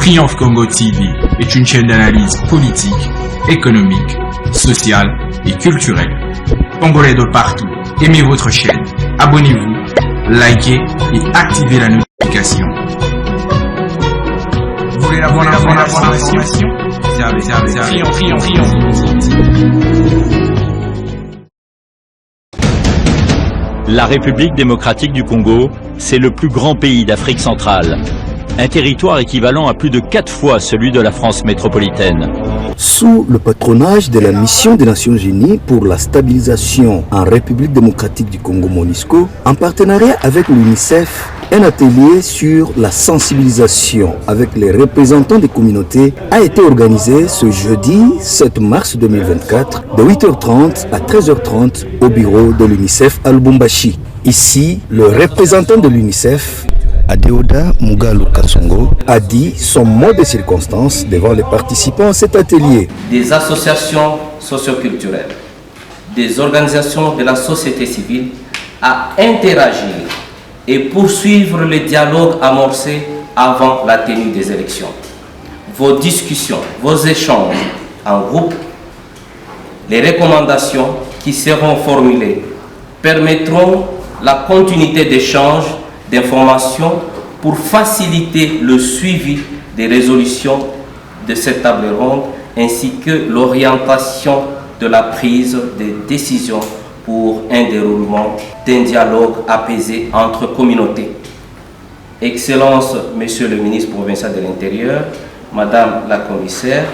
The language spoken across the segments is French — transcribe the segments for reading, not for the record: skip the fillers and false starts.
Triomphe Congo TV est une chaîne d'analyse politique, économique, sociale et culturelle. Congolais de partout, aimez votre chaîne, abonnez-vous, likez et activez la notification. Vous voulez la bonne information? La République démocratique du Congo, c'est le plus grand pays d'Afrique centrale. Un territoire équivalent à plus de 4 fois celui de la France métropolitaine. Sous le patronage de la Mission des Nations Unies pour la stabilisation en République démocratique du Congo MONUSCO, en partenariat avec l'UNICEF, un atelier sur la sensibilisation avec les représentants des communautés a été organisé ce jeudi 7 mars 2024 de 8h30 à 13h30 au bureau de l'UNICEF à Lubumbashi. Ici, le représentant de l'UNICEF, Adeoda Mugalu Kasongo, a dit son mot de circonstance devant les participants à cet atelier. Des associations socioculturelles, des organisations de la société civile à interagir et poursuivre le dialogue amorcé avant la tenue des élections. Vos discussions, vos échanges en groupe, les recommandations qui seront formulées permettront la continuité d'échanges d'informations pour faciliter le suivi des résolutions de cette table ronde ainsi que l'orientation de la prise des décisions pour un déroulement d'un dialogue apaisé entre communautés. Excellence, Monsieur le ministre provincial de l'Intérieur, Madame la commissaire,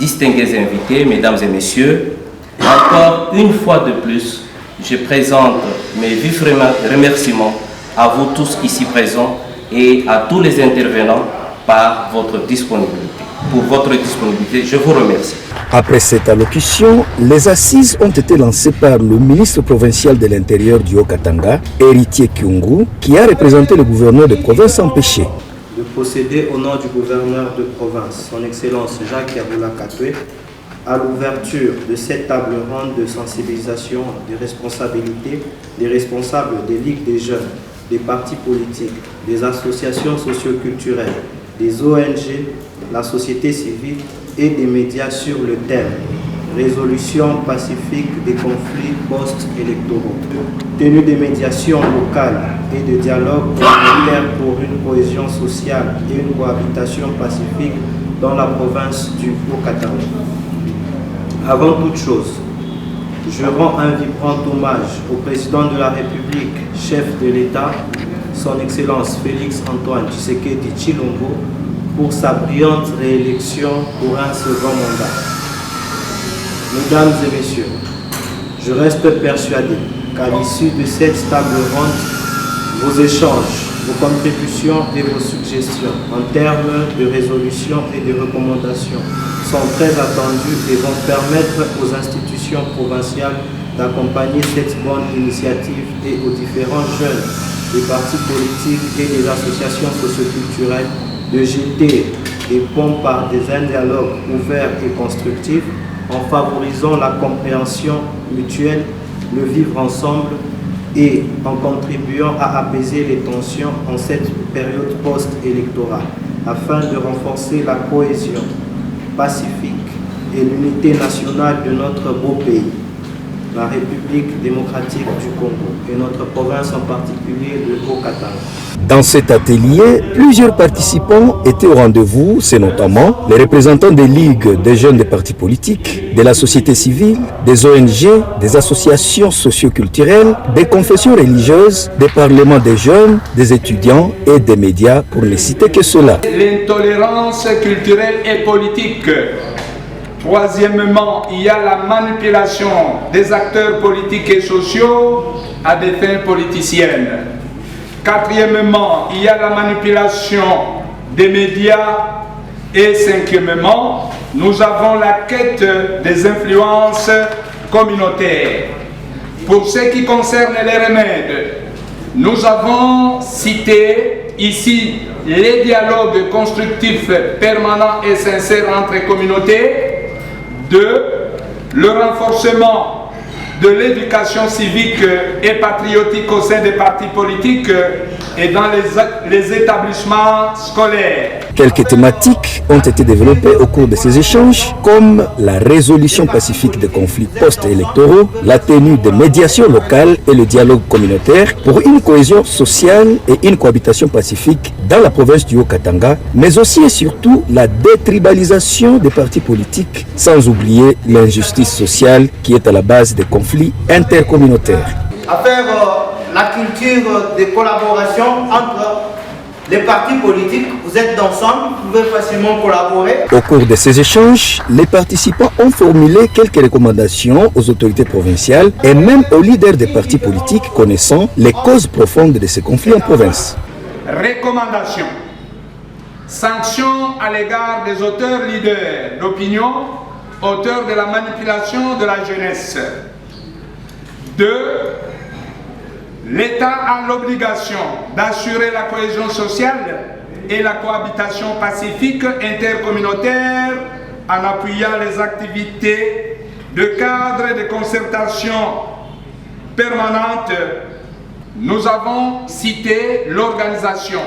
distingués invités, Mesdames et Messieurs, encore une fois de plus, je présente mes vifs remerciements à vous tous ici présents et à tous les intervenants par votre disponibilité. Pour votre disponibilité, je vous remercie. Après cette allocution, les assises ont été lancées par le ministre provincial de l'Intérieur du Haut-Katanga, Héritier Kyungu, qui a représenté le gouverneur de province empêché. De procéder au nom du gouverneur de province, son Excellence Jacques Yaboula Katoué, à l'ouverture de cette table ronde de sensibilisation des responsabilités des responsables des ligues des jeunes, des partis politiques, des associations socioculturelles, des ONG, la société civile et des médias sur le thème « Résolution pacifique des conflits post-électoraux ». Tenue des médiations locales et de dialogue communautaire pour une cohésion sociale et une cohabitation pacifique dans la province du Haut-Katanga. Avant toute chose, je rends un vibrant hommage au président de la République, chef de l'État, son Excellence Félix Antoine Tshisekedi Tshilombo, pour sa brillante réélection pour un second mandat. Mesdames et messieurs, je reste persuadé qu'à l'issue de cette table ronde, vos échanges, vos contributions et vos suggestions en termes de résolution et de recommandations sont très attendues et vont permettre aux institutions provinciales d'accompagner cette bonne initiative et aux différents jeunes des partis politiques et des associations socioculturelles de jeter des ponts par un dialogue ouvert et constructif en favorisant la compréhension mutuelle, le vivre ensemble et en contribuant à apaiser les tensions en cette période post-électorale afin de renforcer la cohésion pacifique et l'unité nationale de notre beau pays, la République démocratique du Congo et notre province en particulier le Haut-Katanga. Dans cet atelier, plusieurs participants étaient au rendez-vous, c'est notamment les représentants des ligues des jeunes des partis politiques, de la société civile, des ONG, des associations socioculturelles, des confessions religieuses, des parlements des jeunes, des étudiants et des médias, pour ne citer que cela. L'intolérance culturelle et politique. Troisièmement, il y a la manipulation des acteurs politiques et sociaux à des fins politiciennes. Quatrièmement, il y a la manipulation des médias. Et cinquièmement, nous avons la quête des influences communautaires. Pour ce qui concerne les remèdes, nous avons cité ici les dialogues constructifs permanents et sincères entre communautés. 2. Le renforcement de l'éducation civique et patriotique au sein des partis politiques et dans les établissements scolaires. Quelques thématiques ont été développées au cours de ces échanges, comme la résolution pacifique des conflits post-électoraux, la tenue des médiations locales et le dialogue communautaire pour une cohésion sociale et une cohabitation pacifique dans la province du Haut-Katanga, mais aussi et surtout la détribalisation des partis politiques, sans oublier l'injustice sociale qui est à la base des conflits intercommunautaires. À faire la culture de collaboration entre les partis politiques, vous êtes ensemble, vous pouvez facilement collaborer. Au cours de ces échanges, les participants ont formulé quelques recommandations aux autorités provinciales et même aux leaders des partis politiques connaissant les causes profondes de ces conflits en province. Recommandations. Sanctions à l'égard des auteurs leaders d'opinion, auteurs de la manipulation de la jeunesse. 2. L'État a l'obligation d'assurer la cohésion sociale et la cohabitation pacifique intercommunautaire en appuyant les activités de cadre de concertation permanente. Nous avons cité l'organisation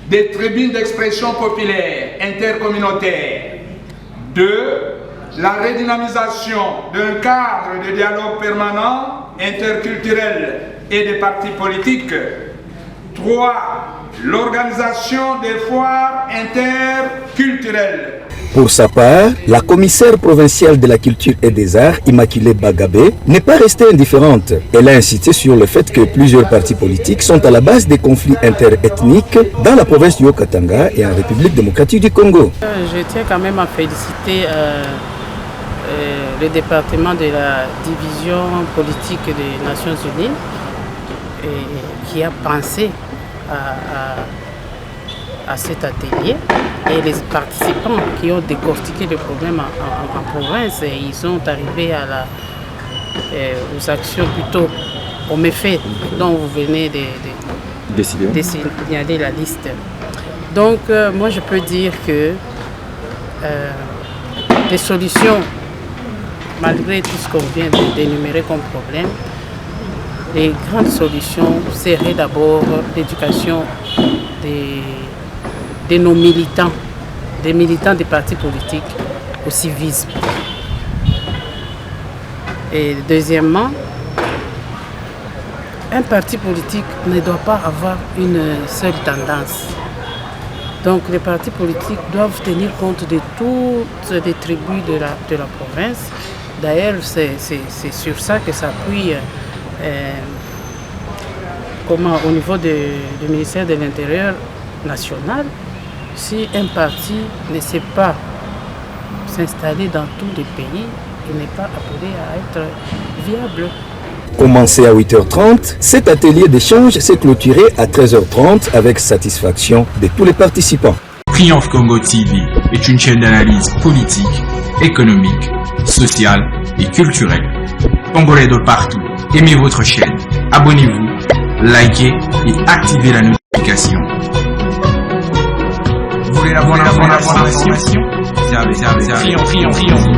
des tribunes d'expression populaire intercommunautaire. 2. La redynamisation d'un cadre de dialogue permanent interculturel et des partis politiques. 3. L'organisation des foires interculturelles. Pour sa part, la commissaire provinciale de la culture et des arts, Immaculée Bagabé, n'est pas restée indifférente. Elle a insisté sur le fait que plusieurs partis politiques sont à la base des conflits interethniques dans la province du Haut-Katanga et en République démocratique du Congo. Je tiens quand même à féliciter le département de la division politique des Nations Unies qui a pensé à cet atelier et les participants qui ont décortiqué le problème en province, et ils sont arrivés aux actions plutôt aux méfaits dont vous venez de signaler la liste. Donc moi je peux dire que des solutions, malgré tout ce qu'on vient d'énumérer comme problème, les grandes solutions seraient d'abord l'éducation de nos militants, des militants des partis politiques au civisme. Et deuxièmement, un parti politique ne doit pas avoir une seule tendance. Donc les partis politiques doivent tenir compte de toutes les tribus de la province. D'ailleurs, c'est sur ça que s'appuie au niveau du ministère de l'Intérieur national. Si un parti ne sait pas s'installer dans tous les pays, il n'est pas appelé à être viable. Commencé à 8h30, cet atelier d'échange s'est clôturé à 13h30 avec satisfaction de tous les participants. Triomphe Congo TV est une chaîne d'analyse politique, économique, sociale et culturelle. Congolais de partout, aimez votre chaîne, abonnez-vous, likez et activez la notification. Vous voulez la bonne information? Triomphe.